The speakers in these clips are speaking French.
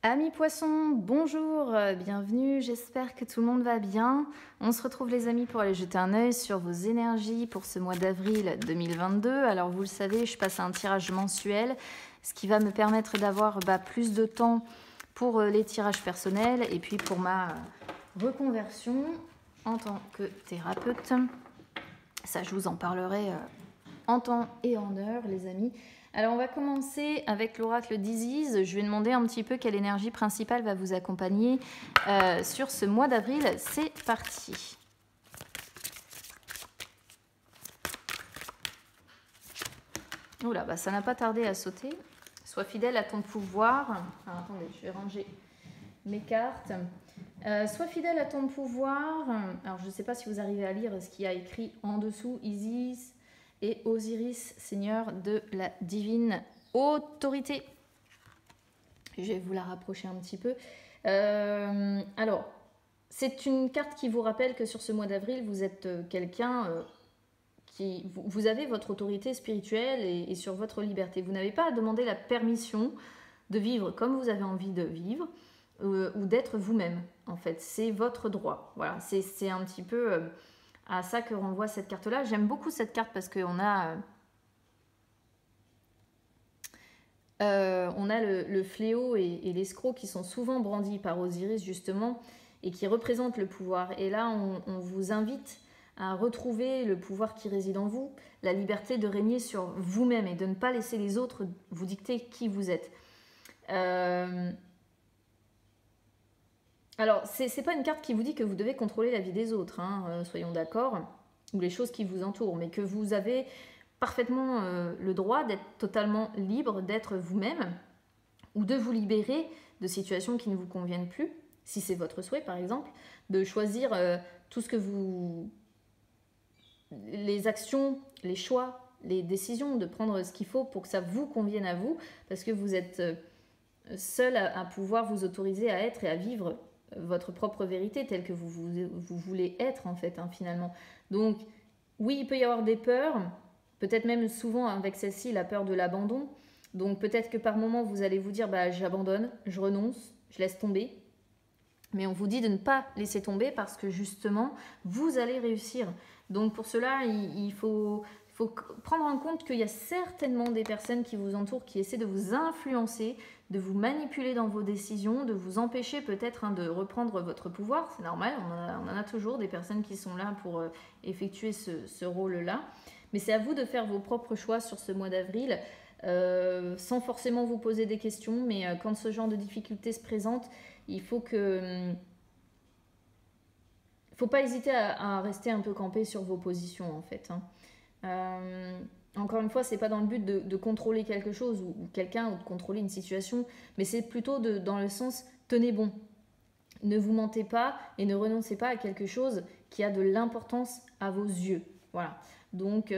Amis poissons, bonjour, bienvenue, j'espère que tout le monde va bien. On se retrouve les amis pour aller jeter un œil sur vos énergies pour ce mois d'avril 2022. Alors vous le savez, je passe à un tirage mensuel, ce qui va me permettre d'avoir plus de temps pour les tirages personnels et puis pour ma reconversion en tant que thérapeute. Ça, je vous en parlerai en temps et en heure les amis. Alors on va commencer avec l'oracle d'Isis. Je vais demander un petit peu quelle énergie principale va vous accompagner sur ce mois d'avril. C'est parti. Oula, ça n'a pas tardé à sauter. Sois fidèle à ton pouvoir. Alors, attendez, je vais ranger mes cartes. Sois fidèle à ton pouvoir. Alors je ne sais pas si vous arrivez à lire ce qu'il y a écrit en dessous. Isis et Osiris, Seigneur de la divine autorité. Je vais vous la rapprocher un petit peu. Alors, c'est une carte qui vous rappelle que sur ce mois d'avril, vous êtes quelqu'un qui... Vous avez votre autorité spirituelle et sur votre liberté. Vous n'avez pas à demander la permission de vivre comme vous avez envie de vivre ou d'être vous-même, en fait. C'est votre droit. Voilà, c'est un petit peu... à ça que renvoie cette carte-là. J'aime beaucoup cette carte parce qu'on a, le fléau et l'escroc qui sont souvent brandis par Osiris justement et qui représentent le pouvoir. Et là, on vous invite à retrouver le pouvoir qui réside en vous, la liberté de régner sur vous-même et de ne pas laisser les autres vous dicter qui vous êtes. Alors, c'est pas une carte qui vous dit que vous devez contrôler la vie des autres, hein, soyons d'accord, ou les choses qui vous entourent, mais que vous avez parfaitement le droit d'être totalement libre, d'être vous-même, ou de vous libérer de situations qui ne vous conviennent plus, si c'est votre souhait par exemple, de choisir tout ce que vous... les actions, les choix, les décisions, de prendre ce qu'il faut pour que ça vous convienne à vous, parce que vous êtes seul à pouvoir vous autoriser à être et à vivre votre propre vérité telle que vous voulez être en fait, finalement. Donc oui, il peut y avoir des peurs, peut-être même souvent avec celle-ci la peur de l'abandon. Donc peut-être que par moment vous allez vous dire j'abandonne, je renonce, je laisse tomber. Mais on vous dit de ne pas laisser tomber parce que justement vous allez réussir. Donc pour cela il faut prendre en compte qu'il y a certainement des personnes qui vous entourent qui essaient de vous influencer, de vous manipuler dans vos décisions, de vous empêcher peut-être de reprendre votre pouvoir. C'est normal, on en a toujours des personnes qui sont là pour effectuer ce rôle-là. Mais c'est à vous de faire vos propres choix sur ce mois d'avril, sans forcément vous poser des questions. Mais quand ce genre de difficultés se présente, il faut pas hésiter à rester un peu campé sur vos positions en fait. Encore une fois, c'est pas dans le but de contrôler quelque chose ou quelqu'un ou de contrôler une situation, mais c'est plutôt dans le sens tenez bon. Ne vous mentez pas et ne renoncez pas à quelque chose qui a de l'importance à vos yeux. Voilà. Donc, vous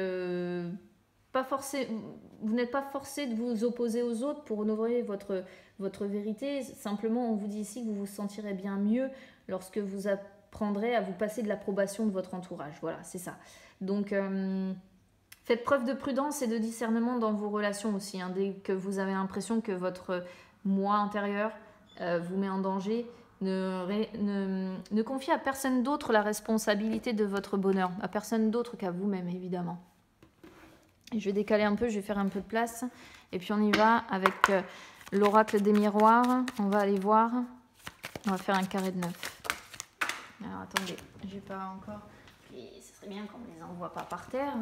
n'êtes pas forcé de vous opposer aux autres pour renouveler votre vérité. Simplement, on vous dit ici que vous vous sentirez bien mieux lorsque vous apprendrez à vous passer de l'approbation de votre entourage. Voilà, c'est ça. Donc, faites preuve de prudence et de discernement dans vos relations aussi. Dès que vous avez l'impression que votre moi intérieur vous met en danger, ne confiez à personne d'autre la responsabilité de votre bonheur. À personne d'autre qu'à vous-même, évidemment. Et je vais décaler un peu, je vais faire un peu de place. Et puis on y va avec l'oracle des miroirs. On va aller voir. On va faire un carré de 9. Alors attendez, j'ai pas encore... Et ce serait bien qu'on ne les envoie pas par terre,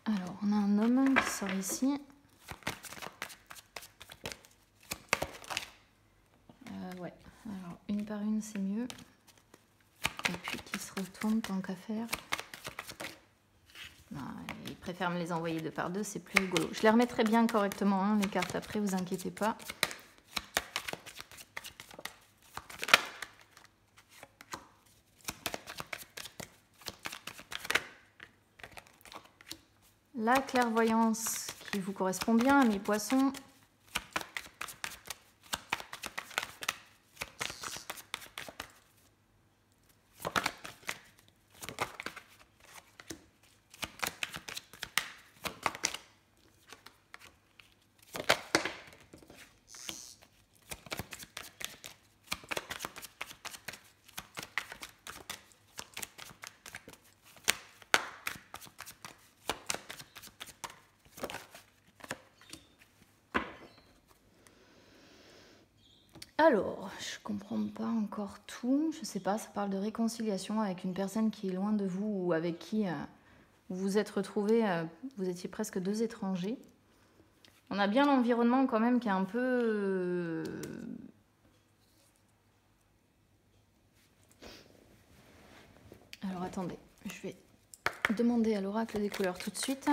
Alors, on a un homme qui sort ici. Ouais, alors une par une, c'est mieux. Et puis qui se retourne tant qu'à faire. Non, il préfère me les envoyer 2 par 2, c'est plus rigolo. Je les remettrai bien correctement, hein, les cartes après, vous inquiétez pas. La clairvoyance qui vous correspond bien, mes poissons. Alors, je comprends pas encore tout. Je sais pas, ça parle de réconciliation avec une personne qui est loin de vous ou avec qui vous vous êtes retrouvés, vous étiez presque 2 étrangers. On a bien l'environnement quand même qui est un peu... Alors attendez, je vais demander à l'oracle des couleurs tout de suite.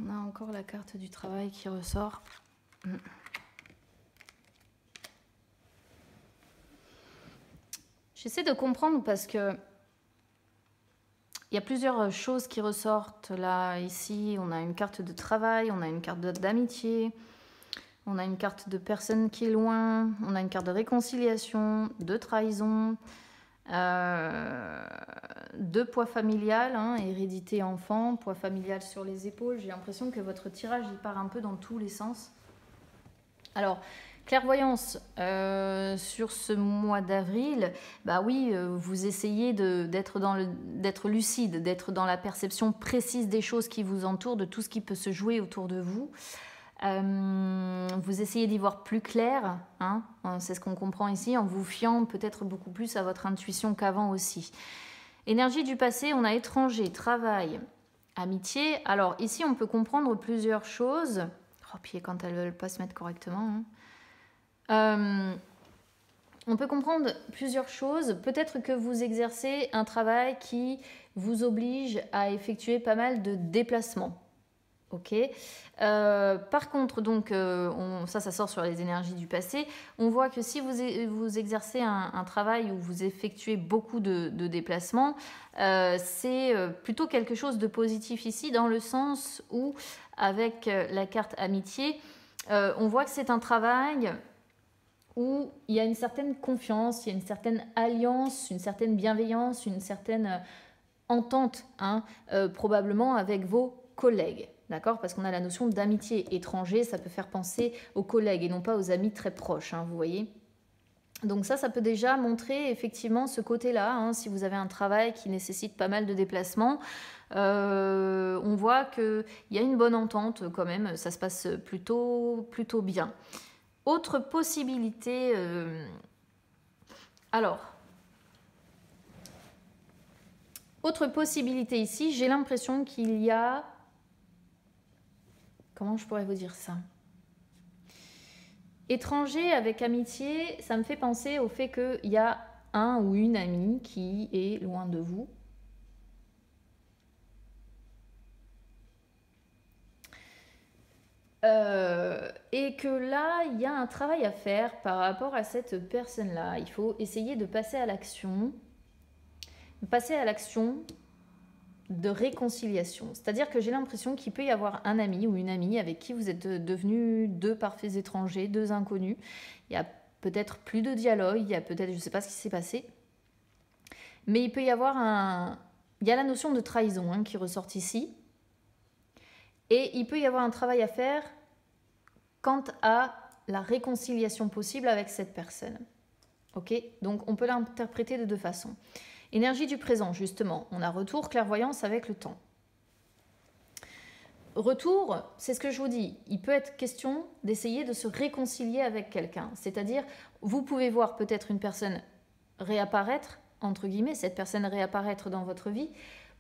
On a encore la carte du travail qui ressort. J'essaie de comprendre parce que il y a plusieurs choses qui ressortent là, ici. On a une carte de travail, on a une carte d'amitié, on a une carte de personne qui est loin, on a une carte de réconciliation, de trahison, de poids familial, hein, hérédité enfant, poids familial sur les épaules. J'ai l'impression que votre tirage il part un peu dans tous les sens. Alors, clairvoyance sur ce mois d'avril, bah oui, vous essayez d'être lucide, d'être dans la perception précise des choses qui vous entourent, de tout ce qui peut se jouer autour de vous. Vous essayez d'y voir plus clair, hein, c'est ce qu'on comprend ici, en vous fiant peut-être beaucoup plus à votre intuition qu'avant aussi. Énergie du passé, on a étranger, travail, amitié. Alors ici, on peut comprendre plusieurs choses. Oh, puis quand elles ne veulent pas se mettre correctement. Hein. On peut comprendre plusieurs choses. Peut-être que vous exercez un travail qui vous oblige à effectuer pas mal de déplacements. Ok. Par contre, donc, ça sort sur les énergies du passé. On voit que si vous exercez un travail où vous effectuez beaucoup de déplacements, c'est plutôt quelque chose de positif ici, dans le sens où, avec la carte amitié, on voit que c'est un travail où il y a une certaine confiance, il y a une certaine alliance, une certaine bienveillance, une certaine entente, hein, probablement avec vos collègues. D'accord? Parce qu'on a la notion d'amitié étranger, ça peut faire penser aux collègues et non pas aux amis très proches, hein, vous voyez? Donc ça peut déjà montrer effectivement ce côté-là, hein, si vous avez un travail qui nécessite pas mal de déplacements. On voit qu'il y a une bonne entente quand même, ça se passe plutôt bien. Autre possibilité... Autre possibilité ici, j'ai l'impression qu'il y a... Comment je pourrais vous dire ça? Étranger avec amitié, ça me fait penser au fait qu'il y a un ou une amie qui est loin de vous. Et que là, il y a un travail à faire par rapport à cette personne-là. Il faut essayer de passer à l'action. Passer à l'action de réconciliation. C'est-à-dire que j'ai l'impression qu'il peut y avoir un ami ou une amie avec qui vous êtes devenus 2 parfaits étrangers, 2 inconnus. Il y a peut-être plus de dialogue, il y a peut-être, je ne sais pas ce qui s'est passé. Mais il peut y avoir il y a la notion de trahison, hein, qui ressort ici. Et il peut y avoir un travail à faire quant à la réconciliation possible avec cette personne. Ok? Donc on peut l'interpréter de 2 façons. Énergie du présent, justement. On a retour, clairvoyance avec le temps. retour, c'est ce que je vous dis, il peut être question d'essayer de se réconcilier avec quelqu'un. C'est-à-dire, vous pouvez voir peut-être une personne réapparaître, entre guillemets, cette personne réapparaître dans votre vie,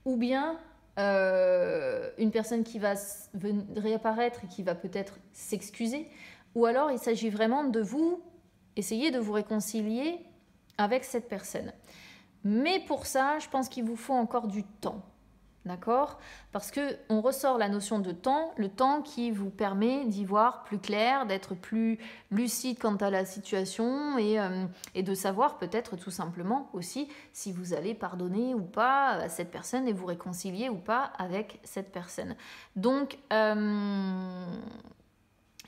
ou bien une personne qui va réapparaître et qui va peut-être s'excuser, ou alors il s'agit vraiment de vous essayer de vous réconcilier avec cette personne. Mais pour ça, je pense qu'il vous faut encore du temps. D'accord? Parce qu'on ressort la notion de temps, le temps qui vous permet d'y voir plus clair, d'être plus lucide quant à la situation et de savoir peut-être tout simplement aussi si vous allez pardonner ou pas à cette personne et vous réconcilier ou pas avec cette personne. Donc,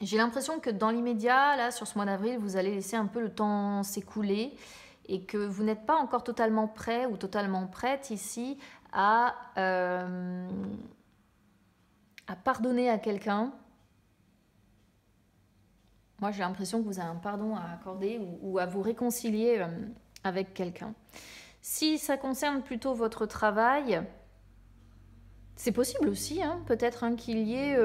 j'ai l'impression que dans l'immédiat, là, sur ce mois d'avril, vous allez laisser un peu le temps s'écouler et que vous n'êtes pas encore totalement prêt ou totalement prête ici à pardonner à quelqu'un. Moi, j'ai l'impression que vous avez un pardon à accorder ou à vous réconcilier avec quelqu'un. Si ça concerne plutôt votre travail, c'est possible aussi, hein, peut-être hein, qu'il y ait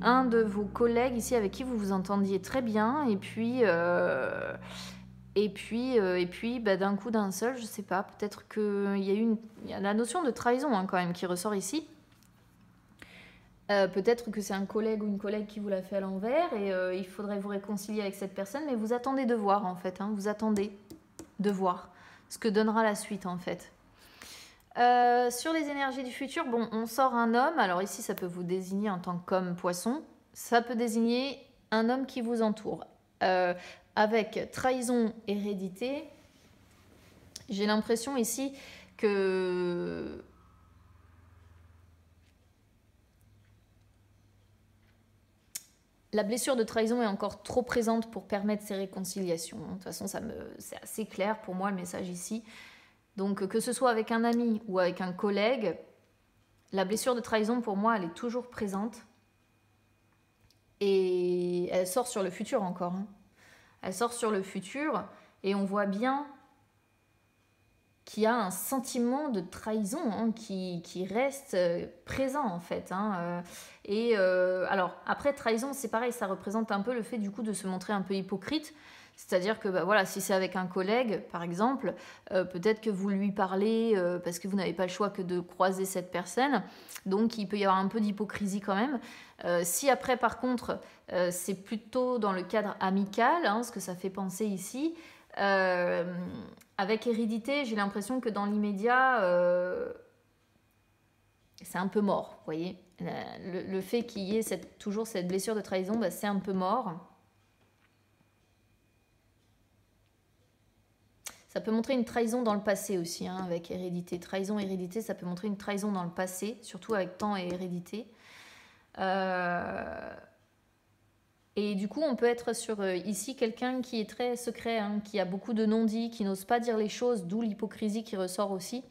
un de vos collègues ici avec qui vous vous entendiez très bien et puis d'un coup d'un seul, je sais pas, peut-être qu'il y a la notion de trahison hein, quand même qui ressort ici. Peut-être que c'est un collègue ou une collègue qui vous l'a fait à l'envers et il faudrait vous réconcilier avec cette personne, mais vous attendez de voir en fait, hein, vous attendez de voir ce que donnera la suite en fait. Sur les énergies du futur, bon, on sort un homme, alors ici ça peut vous désigner en tant qu'homme poisson, ça peut désigner un homme qui vous entoure. Avec trahison, hérédité, j'ai l'impression ici que la blessure de trahison est encore trop présente pour permettre ces réconciliations. De toute façon, c'est assez clair pour moi le message ici. Donc que ce soit avec un ami ou avec un collègue, la blessure de trahison pour moi elle est toujours présente et elle sort sur le futur encore. Hein. Elle sort sur le futur et on voit bien qu'il y a un sentiment de trahison hein, qui reste présent en fait. Hein. Alors après trahison c'est pareil, ça représente un peu le fait du coup de se montrer un peu hypocrite. C'est-à-dire que bah, voilà, si c'est avec un collègue, par exemple, peut-être que vous lui parlez parce que vous n'avez pas le choix que de croiser cette personne. Donc, il peut y avoir un peu d'hypocrisie quand même. Si après, par contre, c'est plutôt dans le cadre amical, hein, ce que ça fait penser ici, avec hérédité, j'ai l'impression que dans l'immédiat, c'est un peu mort, vous voyez. Le fait qu'il y ait toujours cette blessure de trahison, bah, c'est un peu mort. Ça peut montrer une trahison dans le passé aussi, hein, avec hérédité. Trahison, hérédité, ça peut montrer une trahison dans le passé, surtout avec temps et hérédité. Et du coup, on peut être sur ici quelqu'un qui est très secret, hein, qui a beaucoup de non-dits, qui n'ose pas dire les choses, d'où l'hypocrisie qui ressort aussi,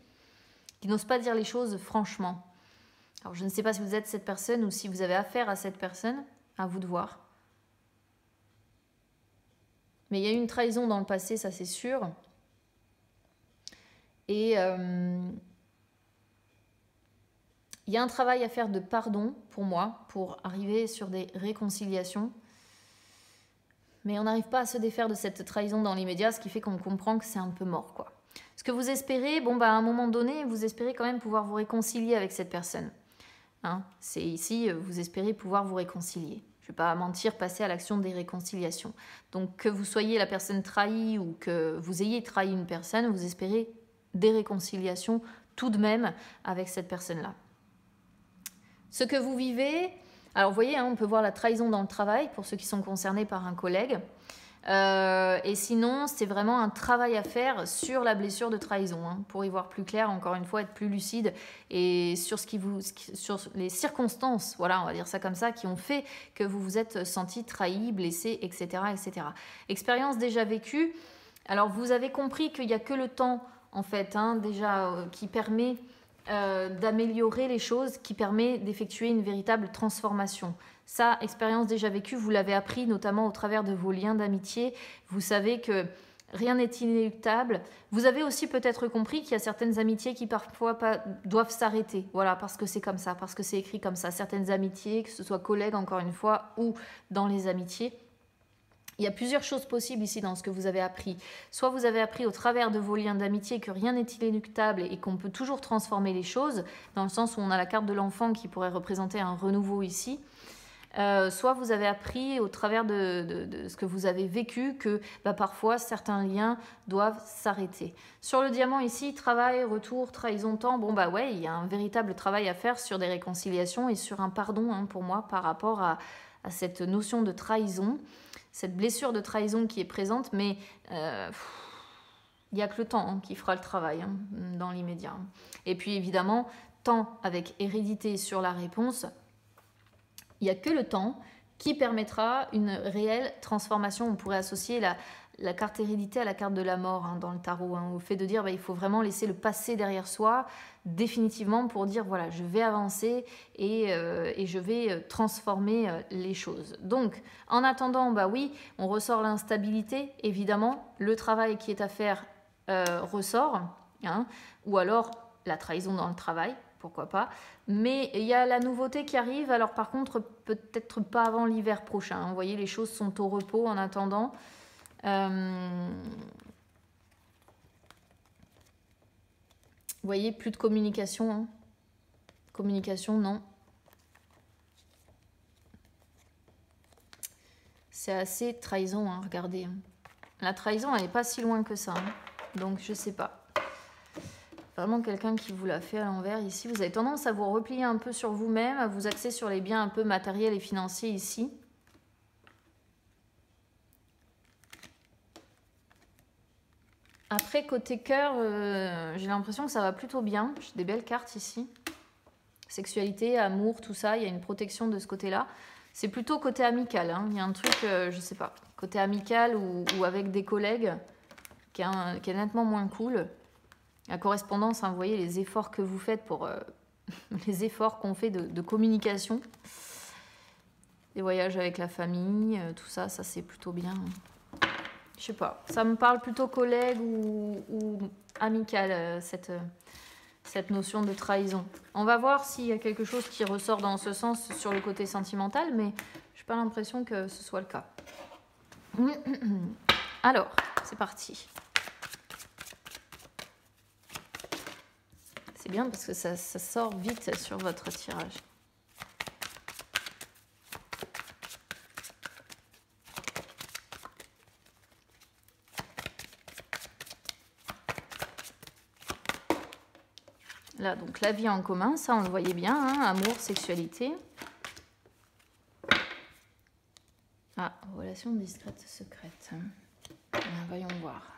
qui n'ose pas dire les choses franchement. Alors, je ne sais pas si vous êtes cette personne ou si vous avez affaire à cette personne, à vous de voir. Mais il y a eu une trahison dans le passé, ça c'est sûr. Et il y a un travail à faire de pardon pour moi, pour arriver sur des réconciliations. Mais on n'arrive pas à se défaire de cette trahison dans l'immédiat, ce qui fait qu'on comprend que c'est un peu mort, quoi. Ce que vous espérez, bon, bah, à un moment donné, vous espérez quand même pouvoir vous réconcilier avec cette personne. Hein, c'est ici, vous espérez pouvoir vous réconcilier. Je ne vais pas mentir, passer à l'action des réconciliations. Donc, que vous soyez la personne trahie ou que vous ayez trahi une personne, vous espérez des réconciliations tout de même avec cette personne-là. Ce que vous vivez, alors vous voyez, hein, on peut voir la trahison dans le travail pour ceux qui sont concernés par un collègue. Et sinon, c'est vraiment un travail à faire sur la blessure de trahison, hein, pour y voir plus clair, encore une fois, être plus lucide et sur sur les circonstances, voilà, on va dire ça comme ça, qui ont fait que vous vous êtes senti trahi, blessé, etc., etc. Expérience déjà vécue. Alors, vous avez compris qu'il n'y a que le temps, en fait, hein, déjà, qui permet d'améliorer les choses, qui permet d'effectuer une véritable transformation. Ça, expérience déjà vécue, vous l'avez appris notamment au travers de vos liens d'amitié. Vous savez que Rien n'est inéluctable. Vous avez aussi peut-être compris qu'il y a certaines amitiés qui parfois doivent s'arrêter. Voilà, parce que c'est comme ça, parce que c'est écrit comme ça. Certaines amitiés, que ce soit collègues encore une fois, ou dans les amitiés. Il y a plusieurs choses possibles ici dans ce que vous avez appris. Soit vous avez appris au travers de vos liens d'amitié que rien n'est inéluctable et qu'on peut toujours transformer les choses, dans le sens où on a la carte de l'enfant qui pourrait représenter un renouveau ici. Soit vous avez appris au travers de ce que vous avez vécu que parfois certains liens doivent s'arrêter. Sur le diamant ici, travail, retour, trahison, temps, bon ouais, il y a un véritable travail à faire sur des réconciliations et sur un pardon pour moi par rapport à cette notion de trahison, cette blessure de trahison qui est présente, mais il n'y a que le temps qui fera le travail dans l'immédiat. Et puis évidemment, temps avec hérédité sur la réponse, il n'y a que le temps qui permettra une réelle transformation. On pourrait associer la carte hérédité à la carte de la mort dans le tarot, au fait de dire il faut vraiment laisser le passé derrière soi définitivement pour dire voilà, je vais avancer et je vais transformer les choses. Donc en attendant, oui, on ressort l'instabilité, évidemment, le travail qui est à faire ressort, ou alors la trahison dans le travail, pourquoi pas. Mais il y a la nouveauté qui arrive, alors par contre, peut-être pas avant l'hiver prochain. Vous voyez, les choses sont au repos en attendant. Vous voyez, plus de communication. Communication, non. C'est assez trahison, regardez. La trahison, elle n'est pas si loin que ça. Donc, je sais pas. Vraiment quelqu'un qui vous l'a fait à l'envers ici. Vous avez tendance à vous replier un peu sur vous-même, à vous axer sur les biens un peu matériels et financiers ici. Après, côté cœur, j'ai l'impression que ça va plutôt bien. J'ai des belles cartes ici. Sexualité, amour, tout ça, il y a une protection de ce côté-là. C'est plutôt côté amical. Il y a un truc, je sais pas, côté amical ou avec des collègues qui est nettement moins cool. La correspondance, vous voyez les efforts que vous faites pour les efforts qu'on fait de communication. Les voyages avec la famille, tout ça, ça c'est plutôt bien. Je sais pas, ça me parle plutôt collègue ou amical, cette notion de trahison. On va voir s'il y a quelque chose qui ressort dans ce sens sur le côté sentimental, mais je n'ai pas l'impression que ce soit le cas. Alors, c'est parti. C'est bien parce que ça sort vite sur votre tirage. Là, donc la vie en commun, ça on le voyait bien, amour, sexualité. Ah, relation discrète, secrète. Voyons voir.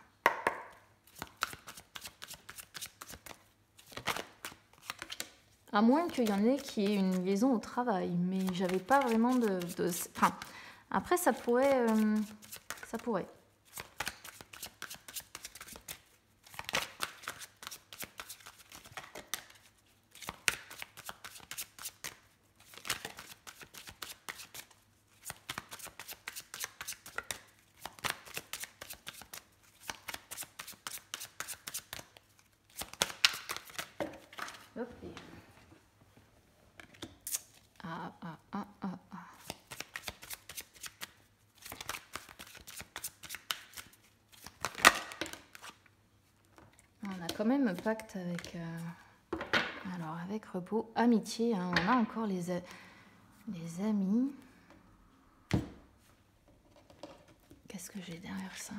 À moins qu'il y en ait qui ait une liaison au travail, mais j'avais pas vraiment de... Enfin, après ça pourrait... ça pourrait. Hop. On a quand même un pacte avec... Alors, avec repos, amitié, on a encore les amis. Qu'est-ce que j'ai derrière ça ?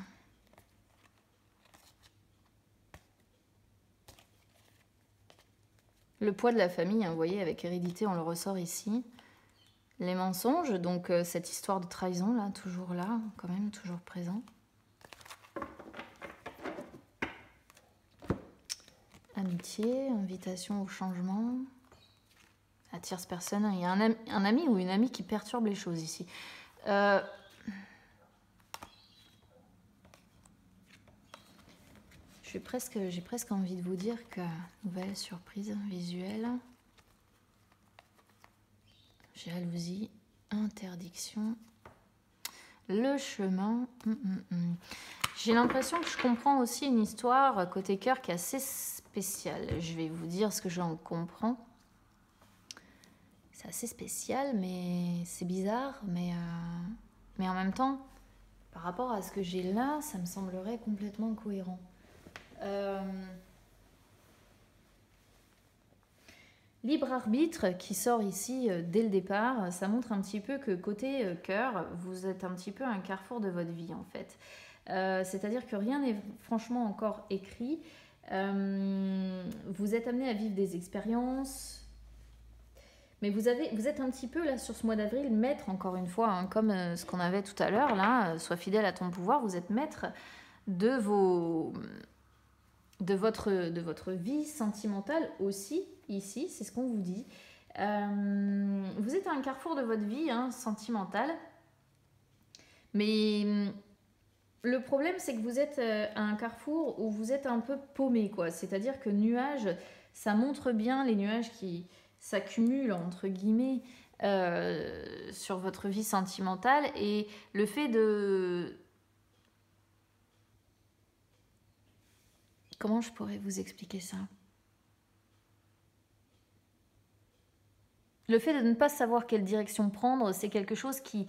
Le poids de la famille, vous voyez, avec hérédité, on le ressort ici. Les mensonges, donc cette histoire de trahison, là, toujours là, quand même, toujours présent. Amitié, invitation au changement. La tierce personne, il y a un ami ou une amie qui perturbe les choses ici. J'ai presque envie de vous dire que nouvelle surprise visuelle, jalousie, interdiction, le chemin. J'ai l'impression que je comprends aussi une histoire côté cœur qui est assez spéciale. Je vais vous dire ce que j'en comprends. C'est assez spécial, mais c'est bizarre. Mais en même temps, par rapport à ce que j'ai là, ça me semblerait complètement cohérent. Libre arbitre qui sort ici dès le départ, ça montre un petit peu que côté cœur, vous êtes un petit peu à un carrefour de votre vie en fait. C'est-à-dire que rien n'est franchement encore écrit. Vous êtes amené à vivre des expériences, mais vous êtes un petit peu là sur ce mois d'avril maître encore une fois, hein, comme ce qu'on avait tout à l'heure là, sois fidèle à ton pouvoir, vous êtes maître de votre vie sentimentale aussi, ici, c'est ce qu'on vous dit. Vous êtes à un carrefour de votre vie hein, sentimentale, mais le problème, c'est que vous êtes à un carrefour où vous êtes un peu paumé, quoi. C'est-à-dire que nuages, ça montre bien les nuages qui s'accumulent, entre guillemets, sur votre vie sentimentale, et le fait de... Comment je pourrais vous expliquer ça? Le fait de ne pas savoir quelle direction prendre, c'est quelque chose qui...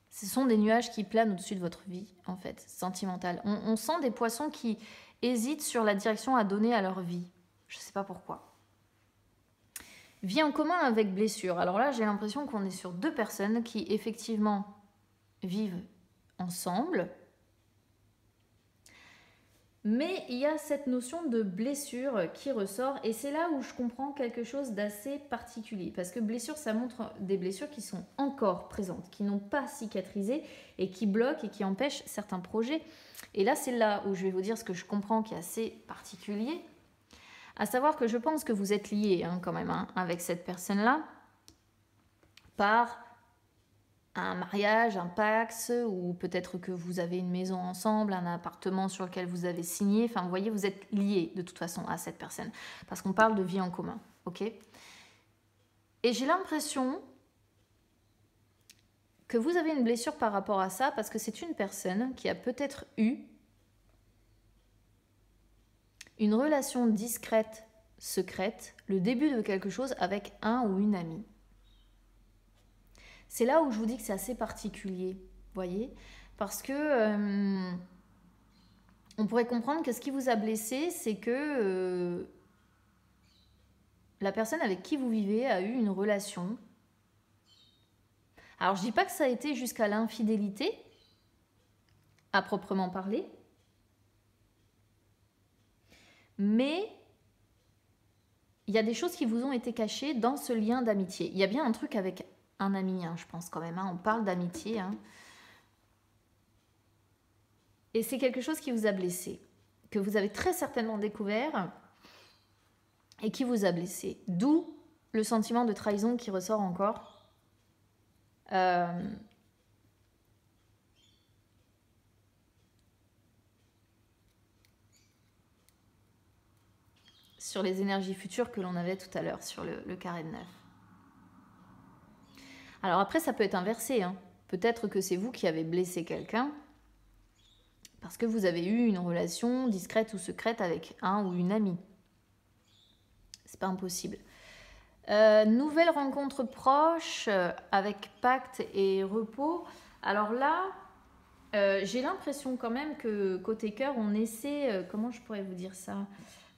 Ce sont des nuages qui planent au-dessus de votre vie, en fait, sentimentale. On sent des poissons qui hésitent sur la direction à donner à leur vie. Je ne sais pas pourquoi. Vie en commun avec blessure. Alors là, j'ai l'impression qu'on est sur deux personnes qui, effectivement, vivent ensemble. Mais il y a cette notion de blessure qui ressort et c'est là où je comprends quelque chose d'assez particulier. Parce que blessure, ça montre des blessures qui sont encore présentes, qui n'ont pas cicatrisé et qui bloquent et qui empêchent certains projets. Et là, c'est là où je vais vous dire ce que je comprends qui est assez particulier. À savoir que je pense que vous êtes liés hein, quand même hein, avec cette personne-là par un mariage, un pax, ou peut-être que vous avez une maison ensemble, un appartement sur lequel vous avez signé. Enfin, vous voyez, vous êtes liés de toute façon à cette personne. Parce qu'on parle de vie en commun, ok? Et j'ai l'impression que vous avez une blessure par rapport à ça, parce que c'est une personne qui a peut-être eu une relation discrète, secrète, le début de quelque chose avec un ou une amie. C'est là où je vous dis que c'est assez particulier, voyez, parce que on pourrait comprendre que ce qui vous a blessé, c'est que la personne avec qui vous vivez a eu une relation. Alors je dis pas que ça a été jusqu'à l'infidélité, à proprement parler, mais il y a des choses qui vous ont été cachées dans ce lien d'amitié. Il y a bien un truc avec un ami, hein, je pense quand même. Hein, on parle d'amitié. Hein. Et c'est quelque chose qui vous a blessé, que vous avez très certainement découvert et qui vous a blessé. D'où le sentiment de trahison qui ressort encore. Sur les énergies futures que l'on avait tout à l'heure, sur le carré de 9. Alors après, ça peut être inversé. Hein. Peut-être que c'est vous qui avez blessé quelqu'un parce que vous avez eu une relation discrète ou secrète avec un ou une amie. C'est pas impossible. Nouvelle rencontre proche avec pacte et repos. Alors là, j'ai l'impression quand même que côté cœur, on essaie... comment je pourrais vous dire ça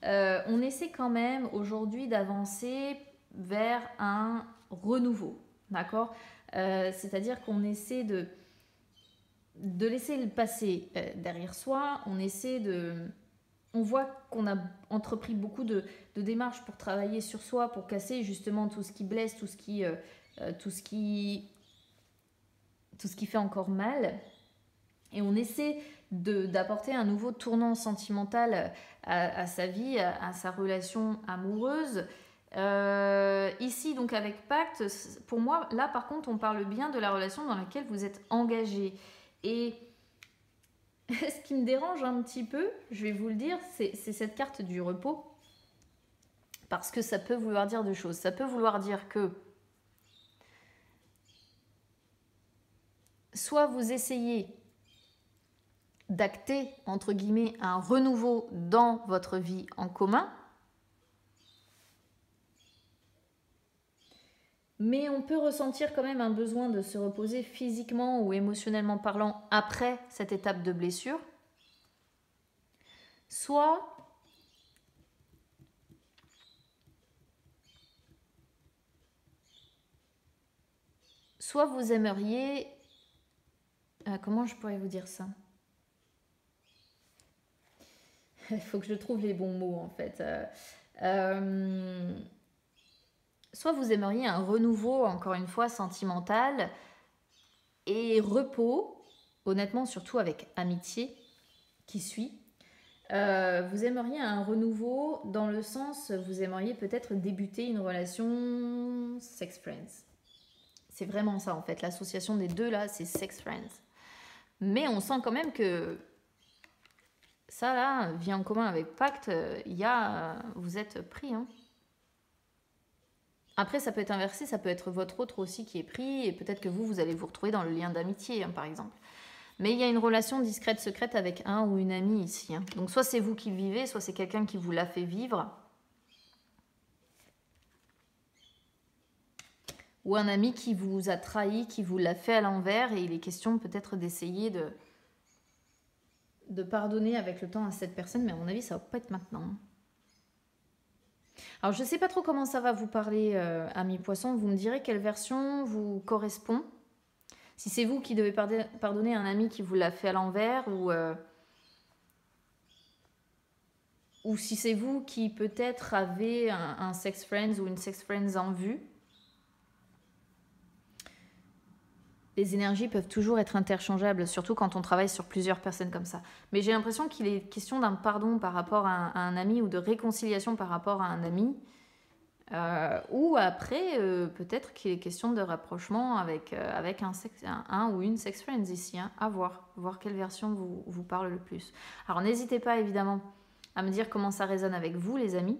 on essaie quand même aujourd'hui d'avancer vers un renouveau. D'accord c'est-à-dire qu'on essaie de laisser le passé derrière soi. On voit qu'on a entrepris beaucoup de démarches pour travailler sur soi, pour casser justement tout ce qui blesse, tout ce qui fait encore mal. Et on essaie d'apporter un nouveau tournant sentimental à sa vie, à sa relation amoureuse. Ici, donc avec Pacte, pour moi, là par contre, on parle bien de la relation dans laquelle vous êtes engagé. Et ce qui me dérange un petit peu, je vais vous le dire, c'est cette carte du repos. Parce que ça peut vouloir dire deux choses. Ça peut vouloir dire que soit vous essayez d'acter, entre guillemets, un renouveau dans votre vie en commun. Mais on peut ressentir quand même un besoin de se reposer physiquement ou émotionnellement parlant après cette étape de blessure. Soit vous aimeriez... comment je pourrais vous dire ça? Il faut que je trouve les bons mots en fait. Soit vous aimeriez un renouveau, encore une fois, sentimental et repos, honnêtement, surtout avec amitié qui suit. Vous aimeriez un renouveau dans le sens, vous aimeriez peut-être débuter une relation sex friends. C'est vraiment ça en fait, l'association des deux là, c'est sex friends. Mais on sent quand même que ça là, vie en commun avec pacte, vous êtes pris. Hein. Après, ça peut être inversé, ça peut être votre autre aussi qui est pris, et peut-être que vous allez vous retrouver dans le lien d'amitié, hein, par exemple. Mais il y a une relation discrète, secrète avec un ou une amie ici. Hein. Donc soit c'est vous qui le vivez, soit c'est quelqu'un qui vous l'a fait vivre. Ou un ami qui vous a trahi, qui vous l'a fait à l'envers, et il est question peut-être d'essayer de pardonner avec le temps à cette personne, mais à mon avis, ça va pas être maintenant. Alors, je ne sais pas trop comment ça va vous parler, amis poissons. Vous me direz quelle version vous correspond. Si c'est vous qui devez pardonner à un ami qui vous l'a fait à l'envers, ou si c'est vous qui peut-être avez un sex friends ou une sex friends en vue. Les énergies peuvent toujours être interchangeables, surtout quand on travaille sur plusieurs personnes comme ça. Mais j'ai l'impression qu'il est question d'un pardon par rapport à un ami ou de réconciliation par rapport à un ami. Ou après, peut-être qu'il est question de rapprochement avec un ou une sex friends ici. Hein, à voir quelle version vous parle le plus. Alors n'hésitez pas évidemment à me dire comment ça résonne avec vous les amis.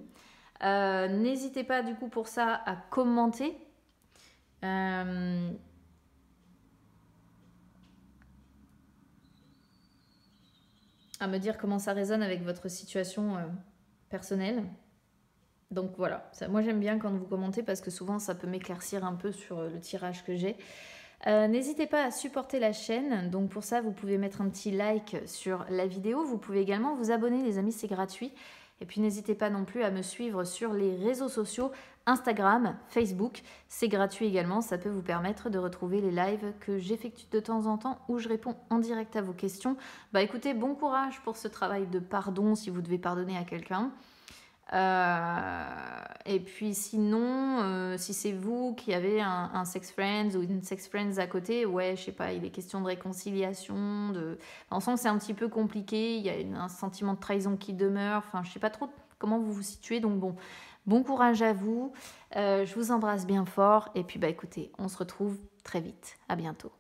N'hésitez pas du coup pour ça à commenter. À me dire comment ça résonne avec votre situation personnelle. Donc voilà, moi j'aime bien quand vous commentez parce que souvent ça peut m'éclaircir un peu sur le tirage que j'ai. N'hésitez pas à supporter la chaîne, donc pour ça vous pouvez mettre un petit like sur la vidéo, vous pouvez également vous abonner les amis, c'est gratuit. Et puis n'hésitez pas non plus à me suivre sur les réseaux sociaux, Instagram, Facebook, c'est gratuit également, ça peut vous permettre de retrouver les lives que j'effectue de temps en temps où je réponds en direct à vos questions. Bah écoutez, bon courage pour ce travail de pardon si vous devez pardonner à quelqu'un. Et puis sinon, si c'est vous qui avez un sex friends ou une sex friends à côté, ouais, je sais pas, il est question de réconciliation, on sent que c'est un petit peu compliqué, il y a un sentiment de trahison qui demeure, enfin je sais pas trop comment vous vous situez, donc bon courage à vous, je vous embrasse bien fort, et puis bah écoutez, on se retrouve très vite, à bientôt.